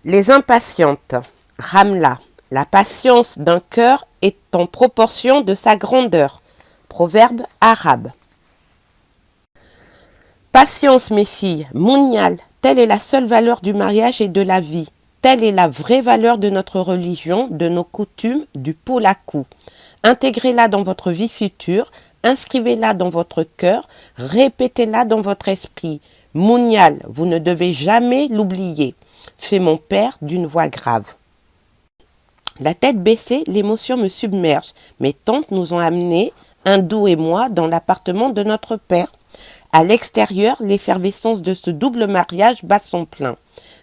Les impatientes. Ramla. La patience d'un cœur est en proportion de sa grandeur. Proverbe arabe. Patience, mes filles, Mounial, telle est la seule valeur du mariage et de la vie. Telle est la vraie valeur de notre religion, de nos coutumes, du poulakou. Intégrez-la dans votre vie future, inscrivez-la dans votre cœur, répétez-la dans votre esprit. Mounial, vous ne devez jamais l'oublier, fait mon père d'une voix grave. La tête baissée, l'émotion me submerge. Mes tantes nous ont amenés, Hindou et moi, dans l'appartement de notre père. À l'extérieur, l'effervescence de ce double mariage bat son plein.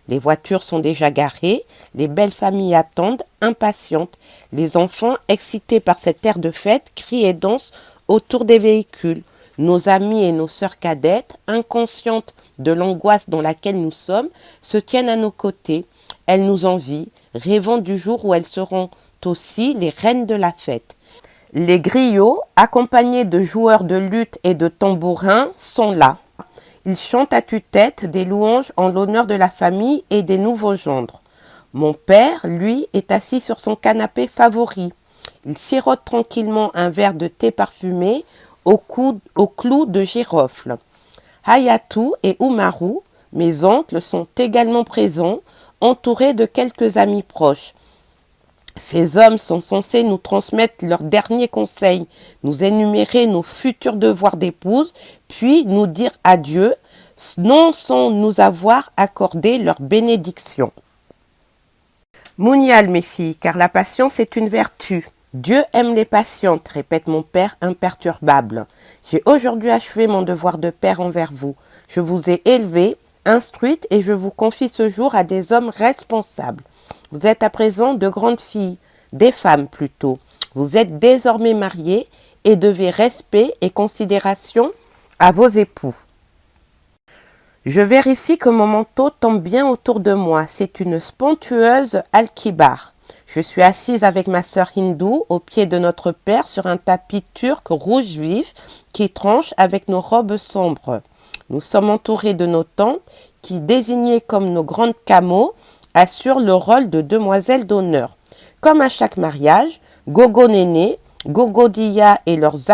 Les voitures sont déjà garées, les belles familles attendent, impatientes. Les enfants, excités par cet air de fête, crient et dansent autour des véhicules. Nos amies et nos sœurs cadettes, inconscientes de l'angoisse dans laquelle nous sommes, se tiennent à nos côtés. Elles nous envient, rêvant du jour où elles seront aussi les reines de la fête. Les griots, accompagnés de joueurs de luth et de tambourins, sont là. Ils chantent à tue-tête des louanges en l'honneur de la famille et des nouveaux gendres. Mon père, lui, est assis sur son canapé favori. Il sirote tranquillement un verre de thé parfumé au clou de girofle. Hayatou et Umaru, mes oncles, sont également présents, entourés de quelques amis proches. Ces hommes sont censés nous transmettre leurs derniers conseils, nous énumérer nos futurs devoirs d'épouse, puis nous dire adieu, non sans nous avoir accordé leur bénédiction. Mounial, mes filles, car la patience est une vertu. Dieu aime les patientes, répète mon père imperturbable. J'ai aujourd'hui achevé mon devoir de père envers vous. Je vous ai élevée, instruite et je vous confie ce jour à des hommes responsables. Vous êtes à présent de grandes filles, des femmes plutôt. Vous êtes désormais mariées et devez respect et considération à vos époux. Je vérifie que mon manteau tombe bien autour de moi. C'est une splentueuse alkibar. Je suis assise avec ma sœur hindoue au pied de notre père sur un tapis turc rouge vif qui tranche avec nos robes sombres. Nous sommes entourés de nos tantes qui, désignées comme nos grandes cameaux, assurent le rôle de demoiselles d'honneur. Comme à chaque mariage, Gogo Néné, Gogo Dia et leurs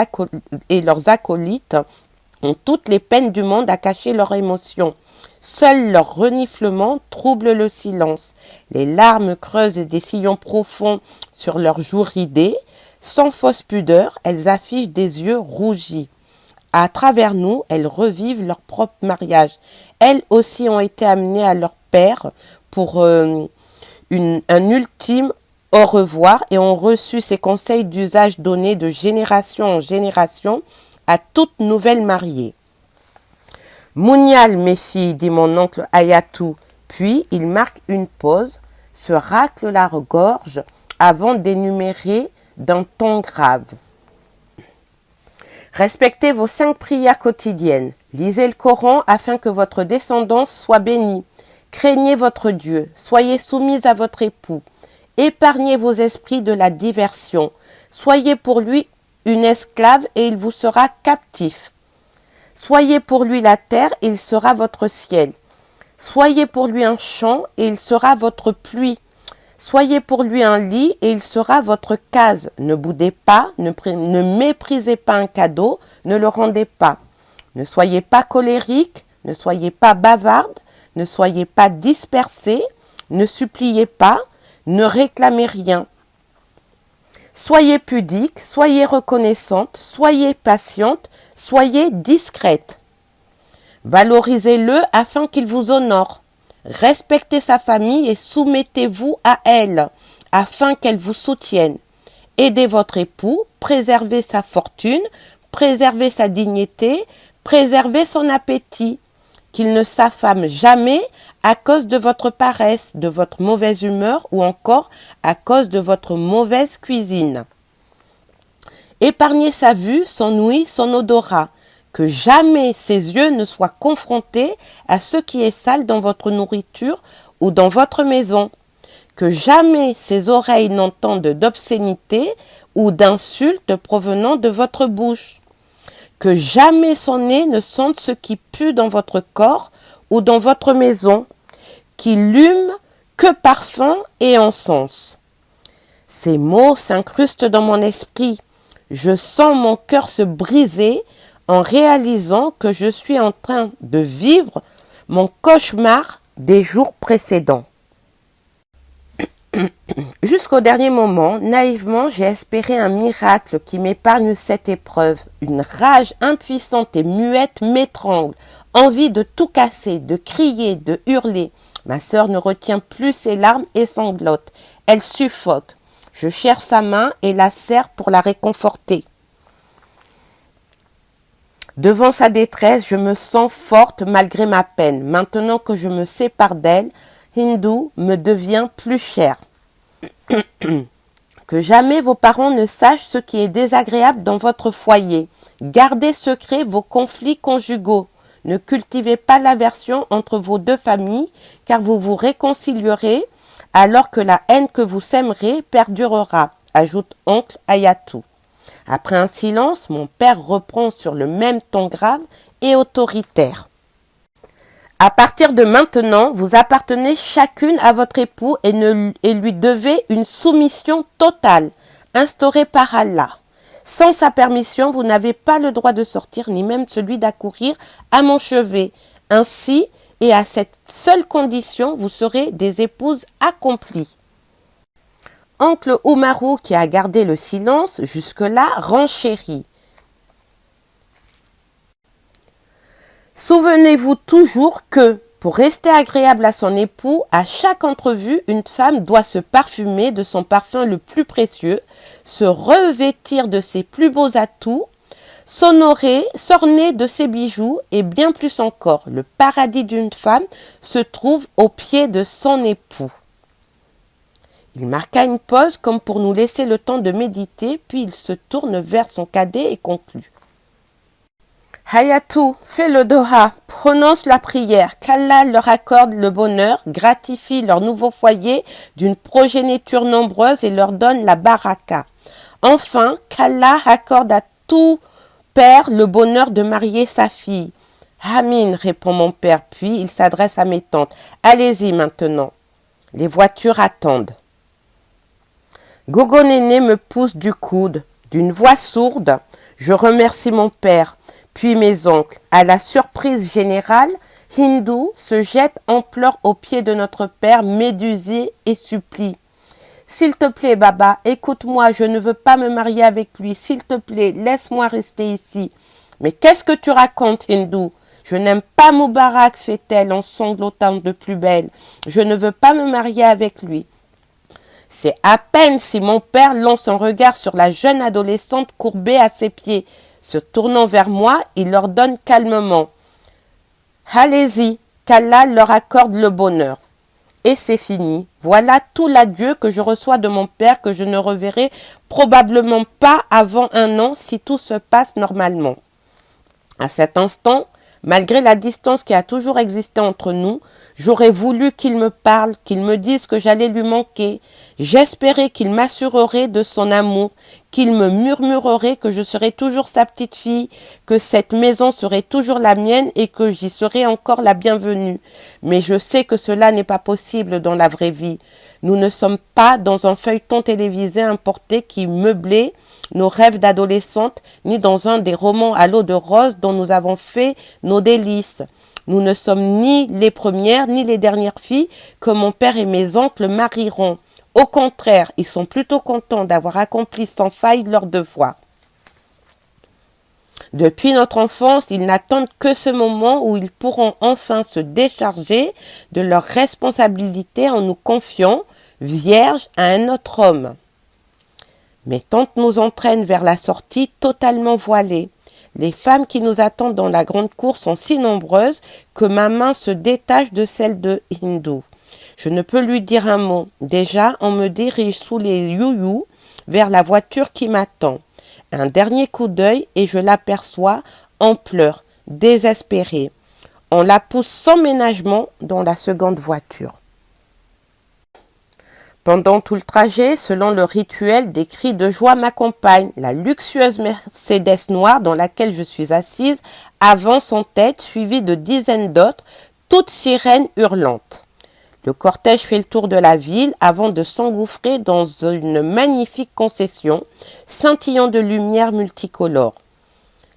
acolytes ont toutes les peines du monde à cacher leurs émotions. Seul leur reniflement trouble le silence. Les larmes creusent des sillons profonds sur leurs joues ridées. Sans fausse pudeur, elles affichent des yeux rougis. À travers nous, elles revivent leur propre mariage. Elles aussi ont été amenées à leur père pour un ultime au revoir et ont reçu ces conseils d'usage donnés de génération en génération à toute nouvelle mariée. Mounial, mes filles, dit mon oncle Hayatou, puis il marque une pause, se racle la gorge avant d'énumérer d'un ton grave. Respectez vos 5 prières quotidiennes. Lisez le Coran afin que votre descendance soit bénie. Craignez votre Dieu. Soyez soumises à votre époux. Épargnez vos esprits de la diversion. Soyez pour lui une esclave et il vous sera captif. Soyez pour lui la terre et il sera votre ciel. Soyez pour lui un champ et il sera votre pluie. Soyez pour lui un lit et il sera votre case. Ne boudez pas, ne méprisez pas un cadeau, ne le rendez pas. Ne soyez pas colérique, ne soyez pas bavarde, ne soyez pas dispersés, ne suppliez pas, ne réclamez rien. Soyez pudique, soyez reconnaissante, soyez patiente, soyez discrète. Valorisez-le afin qu'il vous honore. Respectez sa famille et soumettez-vous à elle, afin qu'elle vous soutienne. Aidez votre époux, préservez sa fortune, préservez sa dignité, préservez son appétit. Qu'il ne s'affame jamais à cause de votre paresse, de votre mauvaise humeur ou encore à cause de votre mauvaise cuisine. Épargnez sa vue, son ouïe, son odorat. Que jamais ses yeux ne soient confrontés à ce qui est sale dans votre nourriture ou dans votre maison. Que jamais ses oreilles n'entendent d'obscénités ou d'insultes provenant de votre bouche. Que jamais son nez ne sente ce qui pue dans votre corps ou dans votre maison. Qu'il Que parfum et encens. Ces mots s'incrustent dans mon esprit. Je sens mon cœur se briser en réalisant que je suis en train de vivre mon cauchemar des jours précédents. Jusqu'au dernier moment, naïvement, j'ai espéré un miracle qui m'épargne cette épreuve. Une rage impuissante et muette m'étrangle. Envie de tout casser, de crier, de hurler. Ma sœur ne retient plus ses larmes et sanglote. Elle suffoque. Je cherche sa main et la serre pour la réconforter. Devant sa détresse, je me sens forte malgré ma peine. Maintenant que je me sépare d'elle, Hindu me devient plus cher. Que jamais vos parents ne sachent ce qui est désagréable dans votre foyer. Gardez secret vos conflits conjugaux. Ne cultivez pas l'aversion entre vos deux familles, car vous vous réconcilierez alors que la haine que vous sèmerez perdurera, ajoute oncle Ayatou. Après un silence, mon père reprend sur le même ton grave et autoritaire. À partir de maintenant, vous appartenez chacune à votre époux et lui devez une soumission totale, instaurée par Allah. Sans sa permission, vous n'avez pas le droit de sortir, ni même celui d'accourir à mon chevet. Ainsi, et à cette seule condition, vous serez des épouses accomplies. Oncle Oumarou, qui a gardé le silence jusque-là, renchérit. Souvenez-vous toujours que, pour rester agréable à son époux, à chaque entrevue, une femme doit se parfumer de son parfum le plus précieux, se revêtir de ses plus beaux atouts, s'orner de ses bijoux et bien plus encore. Le paradis d'une femme se trouve aux pieds de son époux. Il marqua une pause comme pour nous laisser le temps de méditer, puis il se tourne vers son cadet et conclut. Hayatou, fais le doha, prononce la prière, qu'Allah leur accorde le bonheur, gratifie leur nouveau foyer d'une progéniture nombreuse et leur donne la baraka. Enfin, qu'Allah accorde à tout père le bonheur de marier sa fille. Amin, répond mon père, puis il s'adresse à mes tantes. Allez-y maintenant. Les voitures attendent. Gogo Néné me pousse du coude. D'une voix sourde, je remercie mon père, puis mes oncles. À la surprise générale, Hindu se jette en pleurs aux pieds de notre père, médusé et supplie. S'il te plaît, Baba, écoute-moi, je ne veux pas me marier avec lui. S'il te plaît, laisse-moi rester ici. Mais qu'est-ce que tu racontes, Hindu? Je n'aime pas Moubarak, fait-elle en sanglotant de plus belle. Je ne veux pas me marier avec lui. C'est à peine si mon père lance un regard sur la jeune adolescente courbée à ses pieds. Se tournant vers moi, il ordonne calmement. Allez-y, qu'Allah leur accorde le bonheur. Et c'est fini. Voilà tout l'adieu que je reçois de mon père que je ne reverrai probablement pas avant un an si tout se passe normalement. À cet instant, malgré la distance qui a toujours existé entre nous, j'aurais voulu qu'il me parle, qu'il me dise que j'allais lui manquer. J'espérais qu'il m'assurerait de son amour, qu'il me murmurerait que je serais toujours sa petite fille, que cette maison serait toujours la mienne et que j'y serais encore la bienvenue. Mais je sais que cela n'est pas possible dans la vraie vie. Nous ne sommes pas dans un feuilleton télévisé importé qui meublait nos rêves d'adolescente, ni dans un des romans à l'eau de rose dont nous avons fait nos délices. Nous ne sommes ni les premières ni les dernières filles que mon père et mes oncles marieront. Au contraire, ils sont plutôt contents d'avoir accompli sans faille leur devoir. Depuis notre enfance, ils n'attendent que ce moment où ils pourront enfin se décharger de leurs responsabilités en nous confiant, vierges, à un autre homme. Mes tantes nous entraînent vers la sortie totalement voilée. Les femmes qui nous attendent dans la grande cour sont si nombreuses que ma main se détache de celle de Hindu. Je ne peux lui dire un mot. Déjà, on me dirige sous les youyous vers la voiture qui m'attend. Un dernier coup d'œil et je l'aperçois en pleurs, désespérée. On la pousse sans ménagement dans la seconde voiture. Pendant tout le trajet, selon le rituel, des cris de joie m'accompagnent. La luxueuse Mercedes noire dans laquelle je suis assise avance en tête, suivie de dizaines d'autres, toutes sirènes hurlantes. Le cortège fait le tour de la ville avant de s'engouffrer dans une magnifique concession, scintillant de lumière multicolore.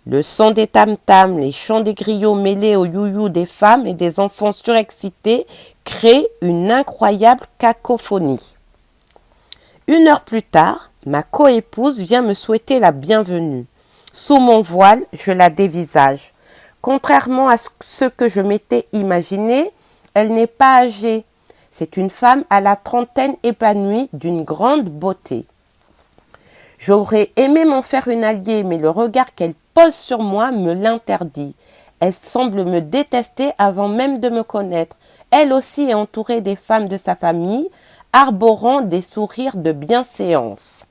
Le son des tam-tams, les chants des griots mêlés au you-you des femmes et des enfants surexcités créent une incroyable cacophonie. 1 heure plus tard, ma coépouse vient me souhaiter la bienvenue. Sous mon voile, je la dévisage. Contrairement à ce que je m'étais imaginé, elle n'est pas âgée. C'est une femme à la trentaine épanouie d'une grande beauté. J'aurais aimé m'en faire une alliée, mais le regard qu'elle pose sur moi me l'interdit. Elle semble me détester avant même de me connaître. Elle aussi est entourée des femmes de sa famille, arborant des sourires de bienséance.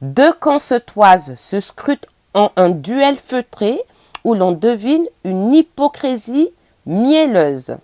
2 camps se toisent, se scrutent en un duel feutré où l'on devine une hypocrisie mielleuse.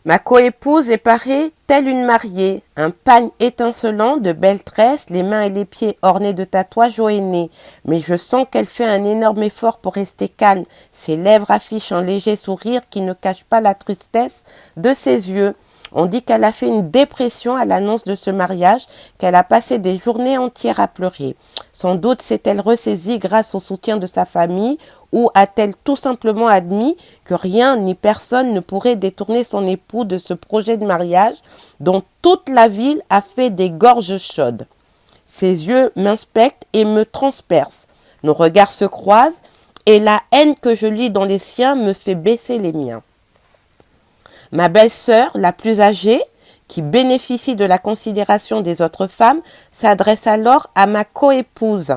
Ma coépouse est parée telle une mariée, un pagne étincelant, de belles tresses, les mains et les pieds ornés de tatouages au henné. Mais je sens qu'elle fait un énorme effort pour rester calme. Ses lèvres affichent un léger sourire qui ne cache pas la tristesse de ses yeux. On dit qu'elle a fait une dépression à l'annonce de ce mariage, qu'elle a passé des journées entières à pleurer. Sans doute s'est-elle ressaisie grâce au soutien de sa famille, ou a-t-elle tout simplement admis que rien ni personne ne pourrait détourner son époux de ce projet de mariage dont toute la ville a fait des gorges chaudes. Ses yeux m'inspectent et me transpercent. Nos regards se croisent et la haine que je lis dans les siens me fait baisser les miens. Ma belle-sœur, la plus âgée, qui bénéficie de la considération des autres femmes, s'adresse alors à ma coépouse.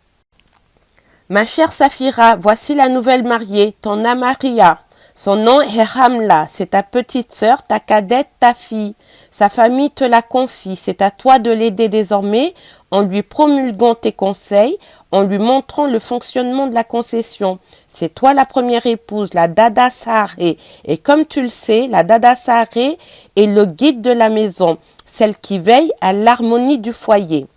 « Ma chère Safira, voici la nouvelle mariée, ton Amaria. Son nom est Ramla, c'est ta petite sœur, ta cadette, ta fille. Sa famille te la confie, c'est à toi de l'aider désormais en lui promulguant tes conseils, en lui montrant le fonctionnement de la concession. C'est toi la première épouse, la Dada Saharé. Et comme tu le sais, la Dada Saharé est le guide de la maison, celle qui veille à l'harmonie du foyer.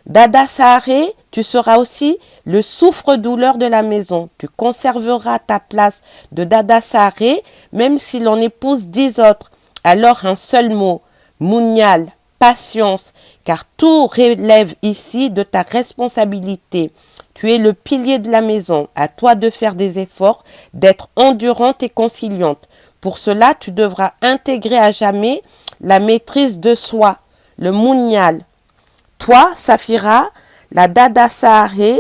Dada Saharé, tu seras aussi le souffre-douleur de la maison. Tu conserveras ta place de Dada Saharé, même si l'on épouse 10 autres. Alors un seul mot, Mounial, patience, car tout relève ici de ta responsabilité. Tu es le pilier de la maison, à toi de faire des efforts, d'être endurante et conciliante. Pour cela, tu devras intégrer à jamais la maîtrise de soi, le Mounial. Toi, Safira, la Dada Saharé,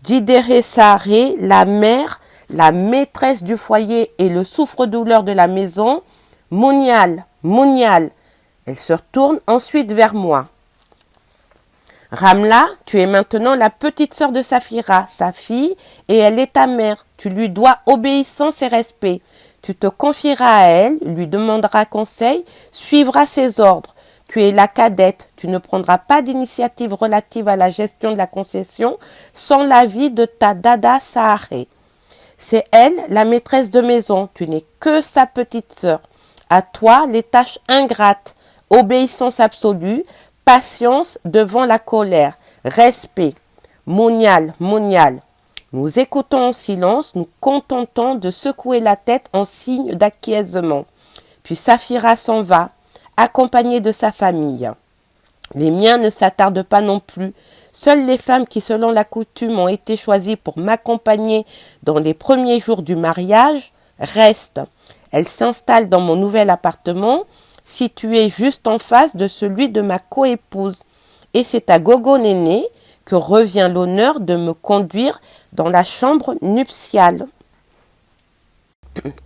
Jidere Saharé, la mère, la maîtresse du foyer et le souffre-douleur de la maison, Mounial, Mounial. Elle se retourne ensuite vers moi. Ramla, tu es maintenant la petite sœur de Safira, sa fille, et elle est ta mère. Tu lui dois obéissance et respect. Tu te confieras à elle, lui demanderas conseil, suivras ses ordres. Tu es la cadette, tu ne prendras pas d'initiative relative à la gestion de la concession sans l'avis de ta Dada Saharé. C'est elle, la maîtresse de maison, tu n'es que sa petite sœur. À toi, les tâches ingrates, obéissance absolue, patience devant la colère, respect, Mounial, Mounial. Nous écoutons en silence, nous contentons de secouer la tête en signe d'acquiescement. Puis Safira s'en va, accompagnée de sa famille. Les miens ne s'attardent pas non plus. Seules les femmes qui, selon la coutume, ont été choisies pour m'accompagner dans les premiers jours du mariage restent. Elles s'installent dans mon nouvel appartement, situé juste en face de celui de ma coépouse. Et c'est à Gogo Néné que revient l'honneur de me conduire dans la chambre nuptiale.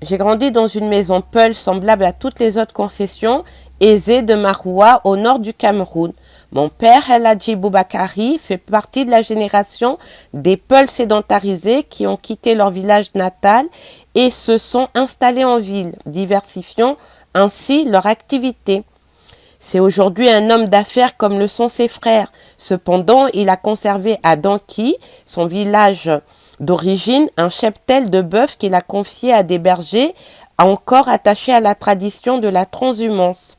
J'ai grandi dans une maison Peul semblable à toutes les autres concessions aisées de Maroua au nord du Cameroun. Mon père, El Hadji Boubakari, fait partie de la génération des Peuls sédentarisés qui ont quitté leur village natal et se sont installés en ville, diversifiant ainsi leur activité. C'est aujourd'hui un homme d'affaires comme le sont ses frères. Cependant, il a conservé à Danki, son village d'origine, un cheptel de bœuf qu'il a confié à des bergers encore attachés à la tradition de la transhumance.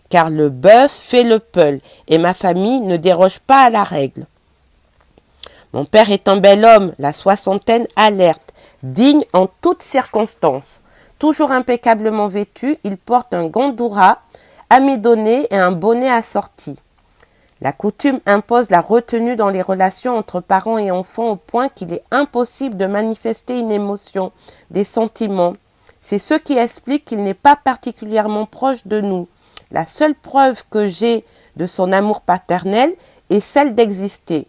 Car le bœuf fait le peul et ma famille ne déroge pas à la règle. Mon père est un bel homme, la soixantaine alerte, digne en toutes circonstances. Toujours impeccablement vêtu, il porte un gandoura amidonné et un bonnet assorti. La coutume impose la retenue dans les relations entre parents et enfants au point qu'il est impossible de manifester une émotion, des sentiments. C'est ce qui explique qu'il n'est pas particulièrement proche de nous. La seule preuve que j'ai de son amour paternel est celle d'exister.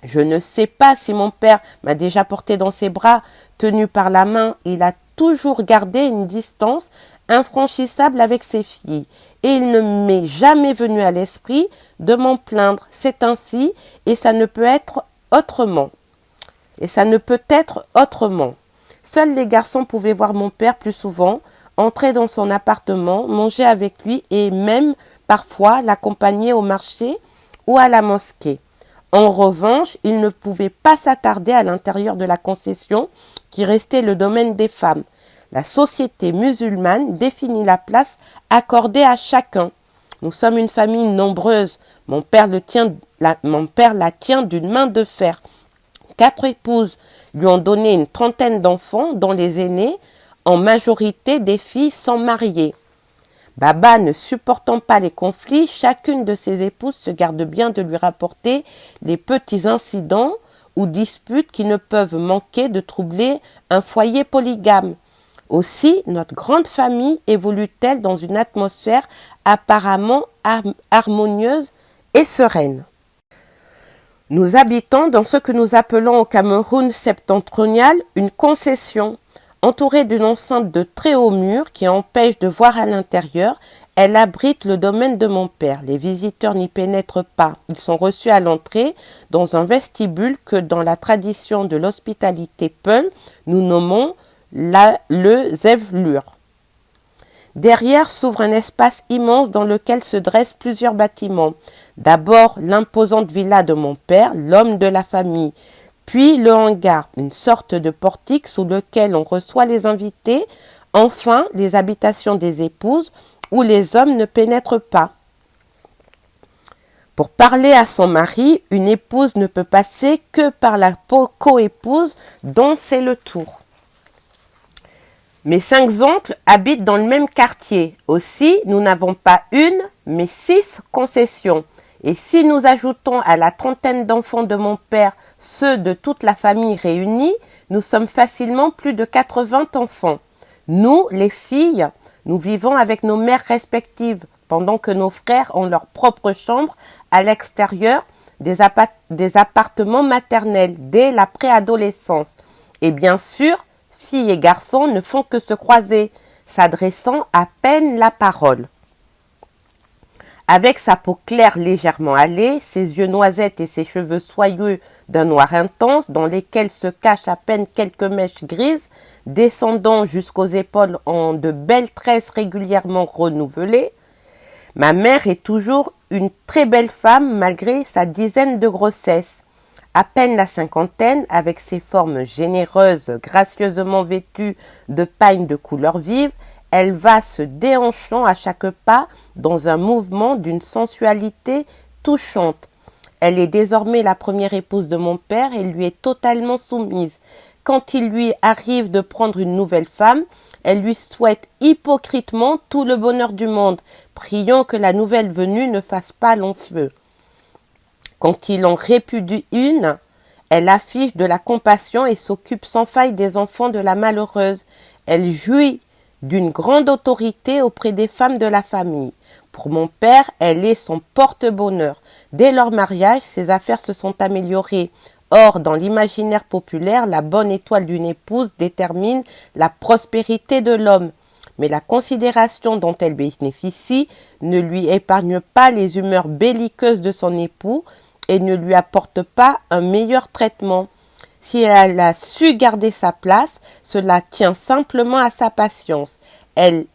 Je ne sais pas si mon père m'a déjà porté dans ses bras, tenu par la main. Il a toujours gardé une distance infranchissable avec ses filles, et il ne m'est jamais venu à l'esprit de m'en plaindre. C'est ainsi, et ça ne peut être autrement. Seuls les garçons pouvaient voir mon père plus souvent, entrer dans son appartement, manger avec lui et même parfois l'accompagner au marché ou à la mosquée. En revanche, ils ne pouvaient pas s'attarder à l'intérieur de la concession qui restait le domaine des femmes. La société musulmane définit la place accordée à chacun. Nous sommes une famille nombreuse. Mon père la tient d'une main de fer. 4 épouses lui ont donné une trentaine d'enfants, dont les aînés, en majorité des filles sans marier. Baba ne supportant pas les conflits, chacune de ses épouses se garde bien de lui rapporter les petits incidents ou disputes qui ne peuvent manquer de troubler un foyer polygame. Aussi, notre grande famille évolue-t-elle dans une atmosphère apparemment harmonieuse et sereine. Nous habitons dans ce que nous appelons au Cameroun septentrional une concession. Entourée d'une enceinte de très hauts murs qui empêchent de voir à l'intérieur, elle abrite le domaine de mon père. Les visiteurs n'y pénètrent pas. Ils sont reçus à l'entrée dans un vestibule que dans la tradition de l'hospitalité Peul, nous nommons le Zevlur. Derrière s'ouvre un espace immense dans lequel se dressent plusieurs bâtiments. D'abord l'imposante villa de mon père, l'homme de la famille, puis le hangar, une sorte de portique sous lequel on reçoit les invités, enfin les habitations des épouses où les hommes ne pénètrent pas. Pour parler à son mari, une épouse ne peut passer que par la coépouse dont c'est le tour. Mes 5 oncles habitent dans le même quartier. Aussi, nous n'avons pas une, mais 6 concessions. Et si nous ajoutons à la trentaine d'enfants de mon père ceux de toute la famille réunie, nous sommes facilement plus de 80 enfants. Nous, les filles, nous vivons avec nos mères respectives, pendant que nos frères ont leur propre chambre à l'extérieur des appartements maternels dès la préadolescence. Et bien sûr, filles et garçons ne font que se croiser, s'adressant à peine la parole. Avec sa peau claire légèrement hâlée, ses yeux noisettes et ses cheveux soyeux d'un noir intense, dans lesquels se cachent à peine quelques mèches grises, descendant jusqu'aux épaules en de belles tresses régulièrement renouvelées, ma mère est toujours une très belle femme malgré sa dizaine de grossesses. À peine la cinquantaine, avec ses formes généreuses, gracieusement vêtues de pagne de couleur vive, elle va se déhanchant à chaque pas dans un mouvement d'une sensualité touchante. Elle est désormais la première épouse de mon père et lui est totalement soumise. Quand il lui arrive de prendre une nouvelle femme, elle lui souhaite hypocritement tout le bonheur du monde, priant que la nouvelle venue ne fasse pas long feu. Quand il en répudie une, elle affiche de la compassion et s'occupe sans faille des enfants de la malheureuse. Elle jouit d'une grande autorité auprès des femmes de la famille. Pour mon père, elle est son porte-bonheur. Dès leur mariage, ses affaires se sont améliorées. Or, dans l'imaginaire populaire, la bonne étoile d'une épouse détermine la prospérité de l'homme. Mais la considération dont elle bénéficie ne lui épargne pas les humeurs belliqueuses de son époux et ne lui apporte pas un meilleur traitement. Si elle a su garder sa place, cela tient simplement à sa patience. Elle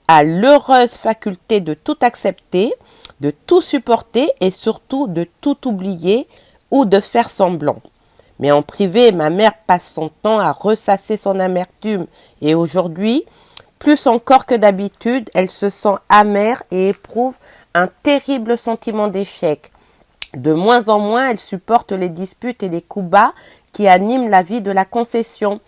a l'heureuse faculté de tout accepter, de tout supporter et surtout de tout oublier ou de faire semblant. Mais en privé, ma mère passe son temps à ressasser son amertume et aujourd'hui, plus encore que d'habitude, elle se sent amère et éprouve un terrible sentiment d'échec. De moins en moins, elle supporte les disputes et les coups bas qui animent la vie de la concession.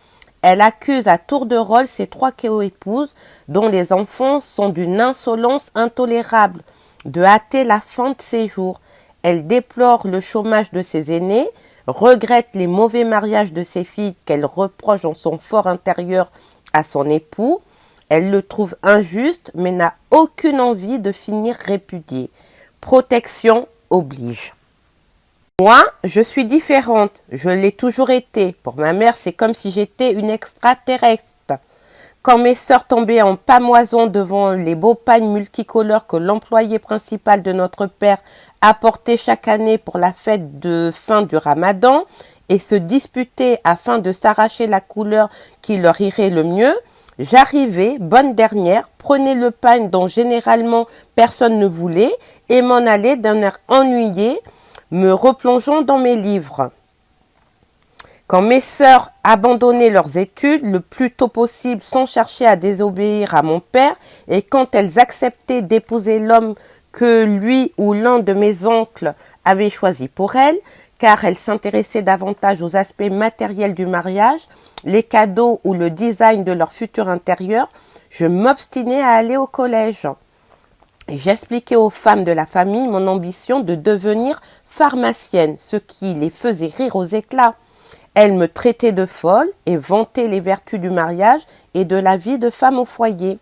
Elle accuse à tour de rôle ses 3 co-épouses, dont les enfants sont d'une insolence intolérable, de hâter la fin de ses jours. Elle déplore le chômage de ses aînés, regrette les mauvais mariages de ses filles qu'elle reproche dans son fort intérieur à son époux. Elle le trouve injuste, mais n'a aucune envie de finir répudiée. Protection oblige. Moi, je suis différente. Je l'ai toujours été. Pour ma mère, c'est comme si j'étais une extraterrestre. Quand mes sœurs tombaient en pâmoison devant les beaux pagnes multicolores que l'employé principal de notre père apportait chaque année pour la fête de fin du Ramadan et se disputaient afin de s'arracher la couleur qui leur irait le mieux, j'arrivais, bonne dernière, prenais le pagne dont généralement personne ne voulait et m'en allais d'un air ennuyé, me replongeant dans mes livres. Quand mes sœurs abandonnaient leurs études le plus tôt possible sans chercher à désobéir à mon père, et quand elles acceptaient d'épouser l'homme que lui ou l'un de mes oncles avait choisi pour elles, car elles s'intéressaient davantage aux aspects matériels du mariage, les cadeaux ou le design de leur futur intérieur, je m'obstinais à aller au collège. Et j'expliquais aux femmes de la famille mon ambition de devenir pharmacienne, ce qui les faisait rire aux éclats. Elles me traitaient de folle et vantaient les vertus du mariage et de la vie de femme au foyer.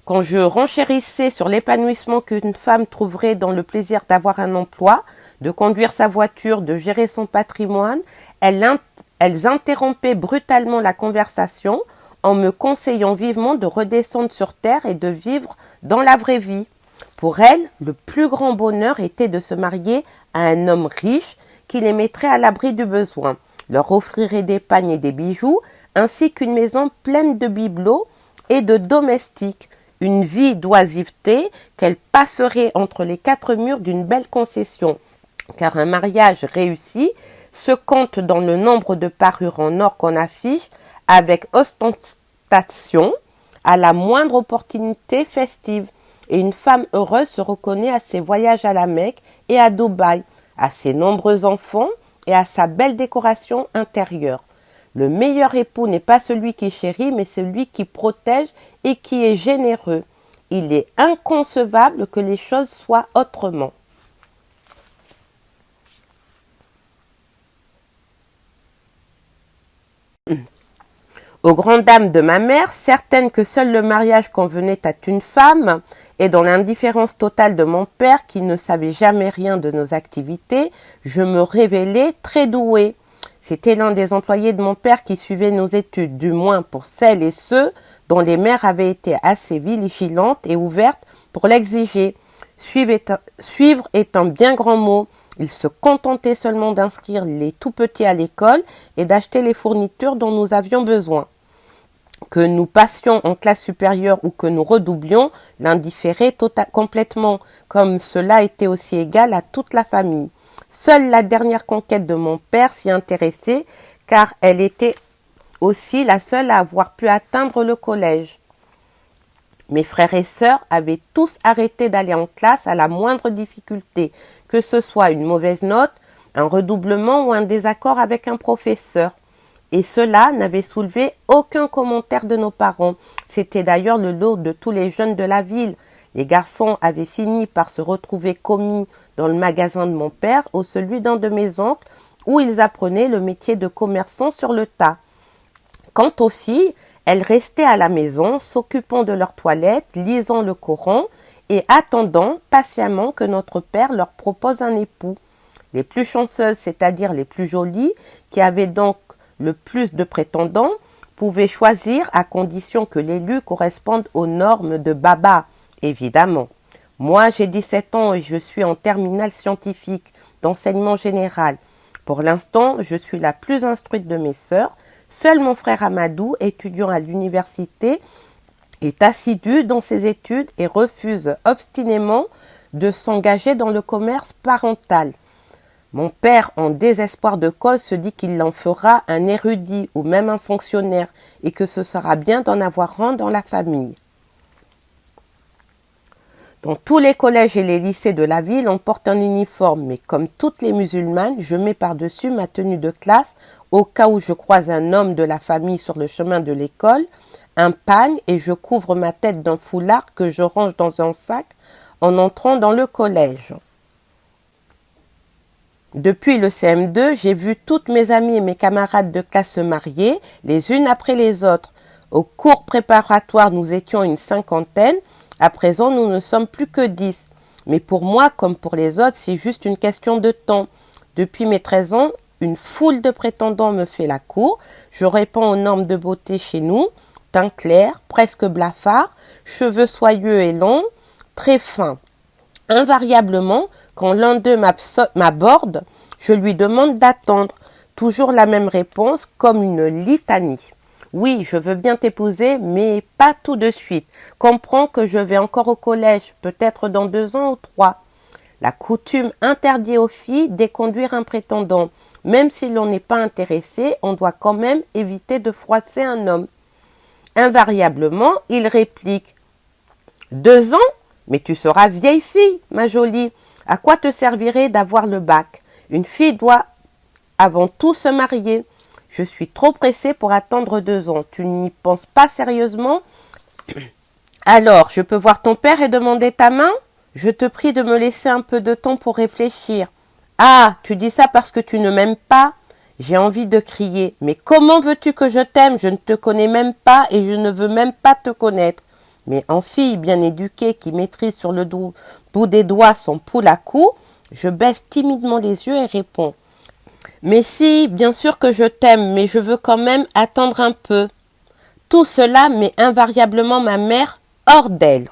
Quand je renchérissais sur l'épanouissement qu'une femme trouverait dans le plaisir d'avoir un emploi, de conduire sa voiture, de gérer son patrimoine, elles interrompaient brutalement la conversation en me conseillant vivement de redescendre sur terre et de vivre dans la vraie vie. Pour elles, le plus grand bonheur était de se marier à un homme riche qui les mettrait à l'abri du besoin, leur offrirait des pagnes et des bijoux, ainsi qu'une maison pleine de bibelots et de domestiques, une vie d'oisiveté qu'elles passeraient entre les 4 murs d'une belle concession, car un mariage réussi se compte dans le nombre de parures en or qu'on affiche avec ostentation à la moindre opportunité festive. Et une femme heureuse se reconnaît à ses voyages à la Mecque et à Dubaï, à ses nombreux enfants et à sa belle décoration intérieure. Le meilleur époux n'est pas celui qui chérit, mais celui qui protège et qui est généreux. Il est inconcevable que les choses soient autrement. Aux grandes dames de ma mère, certaines que seul le mariage convenait à une femme, et dans l'indifférence totale de mon père qui ne savait jamais rien de nos activités, je me révélais très douée. C'était l'un des employés de mon père qui suivait nos études, du moins pour celles et ceux dont les mères avaient été assez vigilantes et ouvertes pour l'exiger. Suivre est un bien grand mot. Il se contentait seulement d'inscrire les tout-petits à l'école et d'acheter les fournitures dont nous avions besoin. Que nous passions en classe supérieure ou que nous redoublions, l'indifférait complètement, comme cela était aussi égal à toute la famille. Seule la dernière conquête de mon père s'y intéressait, car elle était aussi la seule à avoir pu atteindre le collège. Mes frères et sœurs avaient tous arrêté d'aller en classe à la moindre difficulté, que ce soit une mauvaise note, un redoublement ou un désaccord avec un professeur. Et cela n'avait soulevé aucun commentaire de nos parents. C'était d'ailleurs le lot de tous les jeunes de la ville. Les garçons avaient fini par se retrouver commis dans le magasin de mon père ou celui d'un de mes oncles, où ils apprenaient le métier de commerçant sur le tas. Quant aux filles, elles restaient à la maison, s'occupant de leur toilette, lisant le Coran et attendant patiemment que notre père leur propose un époux. Les plus chanceuses, c'est-à-dire les plus jolies, qui avaient donc le plus de prétendants, pouvaient choisir à condition que l'élu corresponde aux normes de Baba, évidemment. Moi, j'ai 17 ans et je suis en terminale scientifique d'enseignement général. Pour l'instant, je suis la plus instruite de mes sœurs. Seul mon frère Amadou, étudiant à l'université, est assidu dans ses études et refuse obstinément de s'engager dans le commerce parental. Mon père, en désespoir de cause, se dit qu'il en fera un érudit ou même un fonctionnaire et que ce sera bien d'en avoir un dans la famille. Dans tous les collèges et les lycées de la ville, on porte un uniforme, mais comme toutes les musulmanes, je mets par-dessus ma tenue de classe au cas où je croise un homme de la famille sur le chemin de l'école, un pagne et je couvre ma tête d'un foulard que je range dans un sac en entrant dans le collège. Depuis le CM2, j'ai vu toutes mes amies et mes camarades de classe se marier, les unes après les autres. Au cours préparatoire, nous étions une cinquantaine. À présent, nous ne sommes plus que 10. Mais pour moi, comme pour les autres, c'est juste une question de temps. Depuis mes 13 ans, une foule de prétendants me fait la cour. Je réponds aux normes de beauté chez nous. Teint clair, presque blafard, cheveux soyeux et longs, très fins. Invariablement, quand l'un d'eux m'aborde, je lui demande d'attendre. Toujours la même réponse, comme une litanie. Oui, je veux bien t'épouser, mais pas tout de suite. Comprends que je vais encore au collège, peut-être dans 2 ans ou 3. La coutume interdit aux filles d'éconduire un prétendant. Même si l'on n'est pas intéressé, on doit quand même éviter de froisser un homme. Invariablement, il réplique « 2 ans ? Mais tu seras vieille fille, ma jolie. À quoi te servirait d'avoir le bac ? Une fille doit avant tout se marier. Je suis trop pressée pour attendre 2 ans. Tu n'y penses pas sérieusement ? Alors, je peux voir ton père et demander ta main ? Je te prie de me laisser un peu de temps pour réfléchir. Ah, tu dis ça parce que tu ne m'aimes pas ? J'ai envie de crier. Mais comment veux-tu que je t'aime ? Je ne te connais même pas et je ne veux même pas te connaître. Mais en fille bien éduquée qui maîtrise sur le bout des doigts son poule à cou, je baisse timidement les yeux et réponds. Mais si, bien sûr que je t'aime, mais je veux quand même attendre un peu. Tout cela met invariablement ma mère hors d'elle.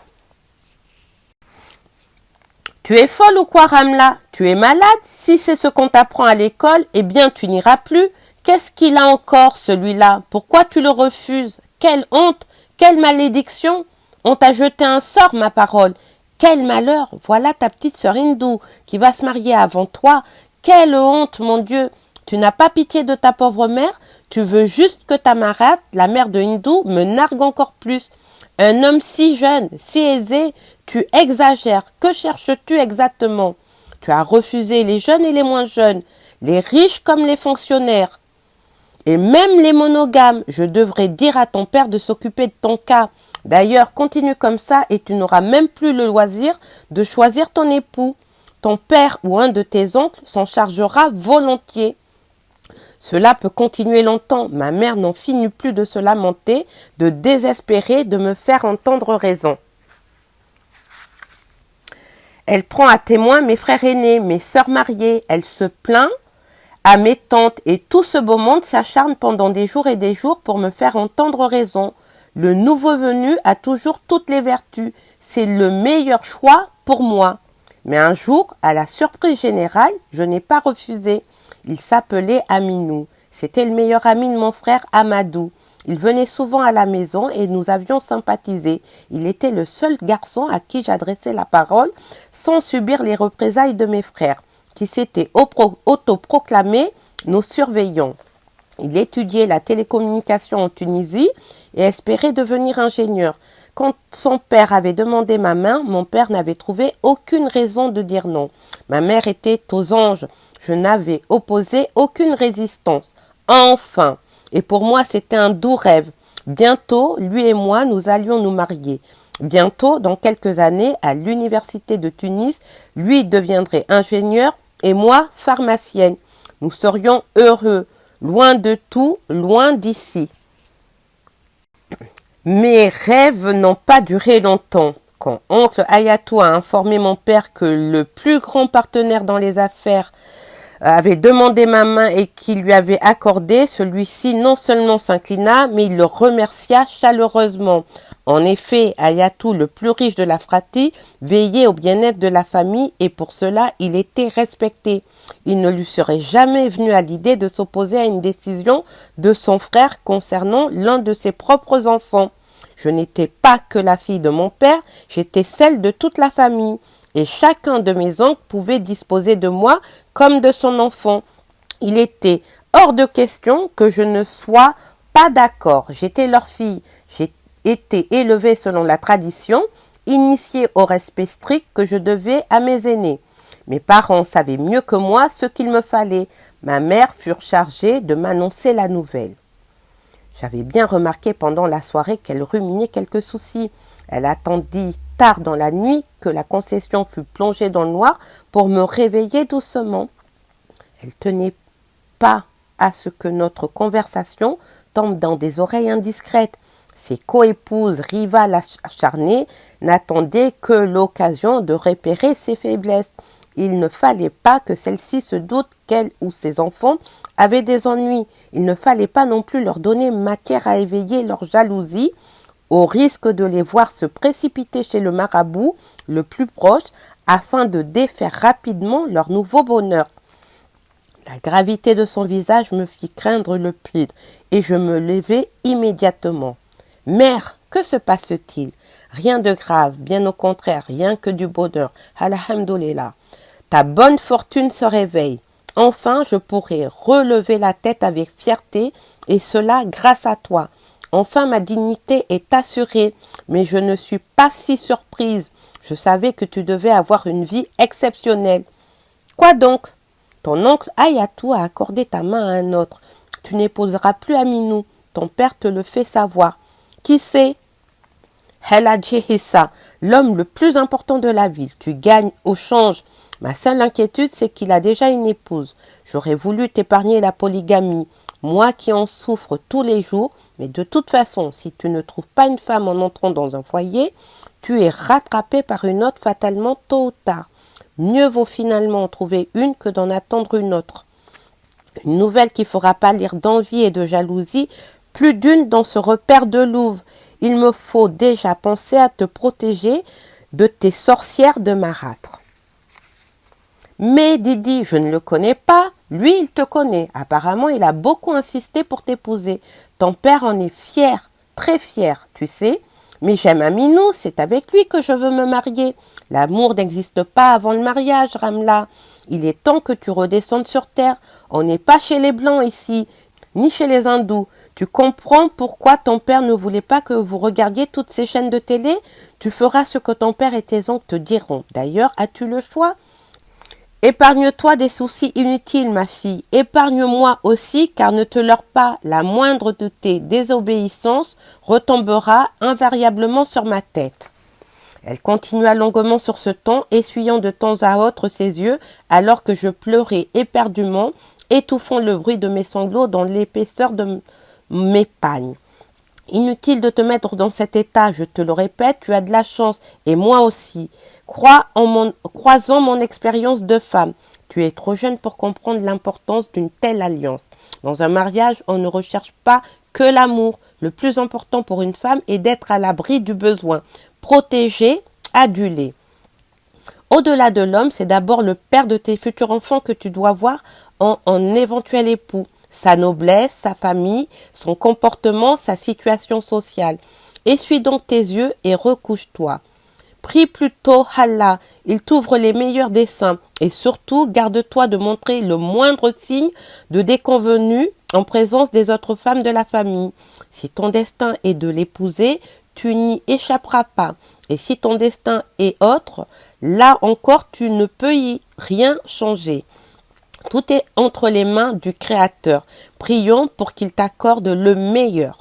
Tu es folle ou quoi, Ramla ? Tu es malade ? Si c'est ce qu'on t'apprend à l'école, eh bien tu n'iras plus. Qu'est-ce qu'il a encore, celui-là ? Pourquoi tu le refuses ? Quelle honte ! Quelle malédiction ! On t'a jeté un sort, ma parole. Quel malheur ! Voilà ta petite sœur hindoue qui va se marier avant toi. Quelle honte, mon Dieu ! Tu n'as pas pitié de ta pauvre mère ? Tu veux juste que ta marâtre, la mère de Hindou, me nargue encore plus. Un homme si jeune, si aisé, tu exagères. Que cherches-tu exactement ? Tu as refusé les jeunes et les moins jeunes, les riches comme les fonctionnaires. Et même les monogames, je devrais dire à ton père de s'occuper de ton cas. D'ailleurs, continue comme ça et tu n'auras même plus le loisir de choisir ton époux. Ton père ou un de tes oncles s'en chargera volontiers. Cela peut continuer longtemps. Ma mère n'en finit plus de se lamenter, de désespérer, de me faire entendre raison. Elle prend à témoin mes frères aînés, mes sœurs mariées. Elle se plaint à mes tantes et tout ce beau monde s'acharne pendant des jours et des jours pour me faire entendre raison. Le nouveau venu a toujours toutes les vertus. C'est le meilleur choix pour moi. Mais un jour, à la surprise générale, je n'ai pas refusé. Il s'appelait Aminou. C'était le meilleur ami de mon frère Amadou. Il venait souvent à la maison et nous avions sympathisé. Il était le seul garçon à qui j'adressais la parole sans subir les représailles de mes frères, qui s'étaient autoproclamés nos surveillants. Il étudiait la télécommunication en Tunisie et espérait devenir ingénieur. Quand son père avait demandé ma main, mon père n'avait trouvé aucune raison de dire non. Ma mère était aux anges. Je n'avais opposé aucune résistance. Enfin, et pour moi c'était un doux rêve. Bientôt, lui et moi, nous allions nous marier. Bientôt, dans quelques années, à l'université de Tunis, lui deviendrait ingénieur et moi pharmacienne. Nous serions heureux, loin de tout, loin d'ici. Mes rêves n'ont pas duré longtemps. Quand oncle Ayatou a informé mon père que le plus grand partenaire dans les affaires avait demandé ma main et qu'il lui avait accordé, celui-ci non seulement s'inclina, mais il le remercia chaleureusement. En effet, Ayatou, le plus riche de la fratrie, veillait au bien-être de la famille et pour cela il était respecté. Il ne lui serait jamais venu à l'idée de s'opposer à une décision de son frère concernant l'un de ses propres enfants. Je n'étais pas que la fille de mon père, j'étais celle de toute la famille. Et chacun de mes oncles pouvait disposer de moi comme de son enfant. Il était hors de question que je ne sois pas d'accord. J'étais leur fille, j'ai été élevée selon la tradition. initié au respect strict que je devais à mes aînés. Mes parents savaient mieux que moi ce qu'il me fallait. Ma mère fut chargée de m'annoncer la nouvelle. J'avais bien remarqué pendant la soirée qu'elle ruminait quelques soucis. Elle attendit tard dans la nuit que la concession fût plongée dans le noir pour me réveiller doucement. Elle tenait pas à ce que notre conversation tombe dans des oreilles indiscrètes. Ses coépouses rivales acharnées n'attendaient que l'occasion de repérer ses faiblesses. Il ne fallait pas que celle-ci se doute qu'elle ou ses enfants avaient des ennuis. Il ne fallait pas non plus leur donner matière à éveiller leur jalousie, au risque de les voir se précipiter chez le marabout le plus proche afin de défaire rapidement leur nouveau bonheur. La gravité de son visage me fit craindre le pire et je me levai immédiatement. « Mère, que se passe-t-il » ?»« Rien de grave, bien au contraire, rien que du bonheur. Alhamdoulilah. Ta bonne fortune se réveille. Enfin, je pourrai relever la tête avec fierté et cela grâce à toi. Enfin, ma dignité est assurée, mais je ne suis pas si surprise. Je savais que tu devais avoir une vie exceptionnelle. Quoi donc ? Ton oncle Ayatou a accordé ta main à un autre. Tu n'épouseras plus Aminou. Ton père te le fait savoir. Qui c'est ? Haladji Hissa, l'homme le plus important de la ville. Tu gagnes au change. Ma seule inquiétude, c'est qu'il a déjà une épouse. J'aurais voulu t'épargner la polygamie. Moi qui en souffre tous les jours, mais de toute façon, si tu ne trouves pas une femme en entrant dans un foyer, tu es rattrapé par une autre fatalement tôt ou tard. Mieux vaut finalement en trouver une que d'en attendre une autre. Une nouvelle qui fera pâlir d'envie et de jalousie plus d'une dans ce repère de louve. Il me faut déjà penser à te protéger de tes sorcières de marâtre. Mais Didi, je ne le connais pas. Lui, il te connaît. Apparemment, il a beaucoup insisté pour t'épouser. Ton père en est fier, très fier, tu sais. Mais j'aime Aminou, c'est avec lui que je veux me marier. L'amour n'existe pas avant le mariage, Ramla. Il est temps que tu redescendes sur terre. On n'est pas chez les Blancs ici, ni chez les Hindous. Tu comprends pourquoi ton père ne voulait pas que vous regardiez toutes ces chaînes de télé ? Tu feras ce que ton père et tes oncles te diront. D'ailleurs, as-tu le choix ? Épargne-toi des soucis inutiles, ma fille. Épargne-moi aussi, car ne te leurre pas. La moindre de tes désobéissances retombera invariablement sur ma tête. Elle continua longuement sur ce ton, essuyant de temps à autre ses yeux, alors que je pleurais éperdument, étouffant le bruit de mes sanglots dans l'épaisseur de mes pagnes. Inutile de te mettre dans cet état, je te le répète, tu as de la chance, et moi aussi. Croisons mon expérience de femme. Tu es trop jeune pour comprendre l'importance d'une telle alliance. Dans un mariage, on ne recherche pas que l'amour. Le plus important pour une femme est d'être à l'abri du besoin, protégée, adulée. Au-delà de l'homme, c'est d'abord le père de tes futurs enfants que tu dois voir en éventuel époux. Sa noblesse, sa famille, son comportement, sa situation sociale. Essuie donc tes yeux et recouche-toi. Prie plutôt Allah, il t'ouvre les meilleurs desseins et surtout garde-toi de montrer le moindre signe de déconvenue en présence des autres femmes de la famille. Si ton destin est de l'épouser, tu n'y échapperas pas. Et si ton destin est autre, là encore tu ne peux y rien changer. Tout est entre les mains du Créateur. Prions pour qu'il t'accorde le meilleur.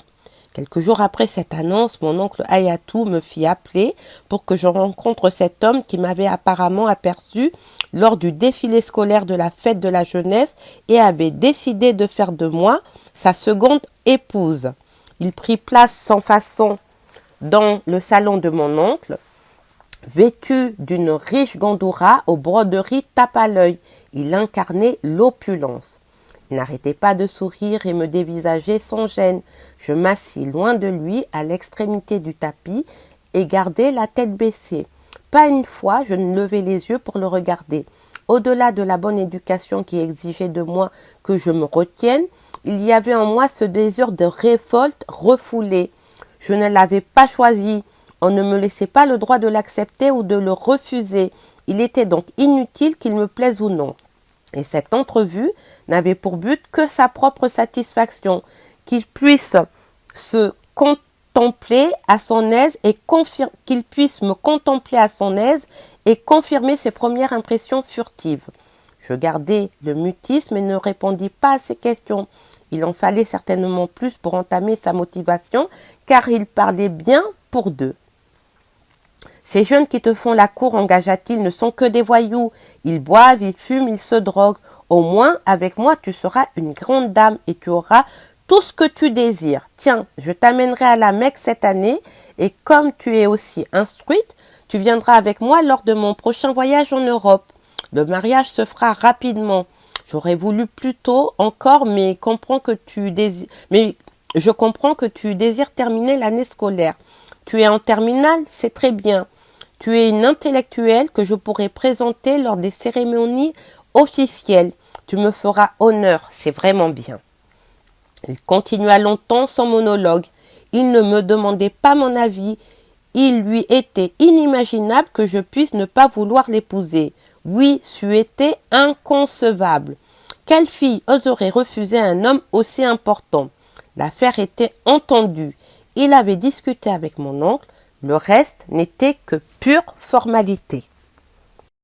Quelques jours après cette annonce, mon oncle Ayatou me fit appeler pour que je rencontre cet homme qui m'avait apparemment aperçu lors du défilé scolaire de la fête de la jeunesse et avait décidé de faire de moi sa seconde épouse. Il prit place sans façon dans le salon de mon oncle, vêtu d'une riche gandoura aux broderies tape à l'œil. Il incarnait l'opulence. Il n'arrêtait pas de sourire et me dévisageait sans gêne. Je m'assis loin de lui à l'extrémité du tapis et gardai la tête baissée. Pas une fois je ne levai les yeux pour le regarder. Au-delà de la bonne éducation qui exigeait de moi que je me retienne, il y avait en moi ce désir de révolte refoulé. Je ne l'avais pas choisi. On ne me laissait pas le droit de l'accepter ou de le refuser. Il était donc inutile qu'il me plaise ou non. Et cette entrevue n'avait pour but que sa propre satisfaction, qu'il puisse se contenter contempler à son aise et qu'il puisse me contempler à son aise et confirmer ses premières impressions furtives. Je gardai le mutisme et ne répondis pas à ses questions. Il en fallait certainement plus pour entamer sa motivation, car il parlait bien pour deux. Ces jeunes qui te font la cour, engagea-t-il, ne sont que des voyous. Ils boivent, ils fument, ils se droguent. Au moins, avec moi, tu seras une grande dame et tu auras tout ce que tu désires. Tiens, je t'amènerai à la Mecque cette année et comme tu es aussi instruite, tu viendras avec moi lors de mon prochain voyage en Europe. Le mariage se fera rapidement. J'aurais voulu plus tôt encore, mais je comprends que tu désires terminer l'année scolaire. Tu es en terminale, c'est très bien. Tu es une intellectuelle que je pourrai présenter lors des cérémonies officielles. Tu me feras honneur, c'est vraiment bien. Il continua longtemps son monologue. Il ne me demandait pas mon avis. Il lui était inimaginable que je puisse ne pas vouloir l'épouser. Oui, c'eût été inconcevable. Quelle fille oserait refuser un homme aussi important? L'affaire était entendue. Il avait discuté avec mon oncle. Le reste n'était que pure formalité.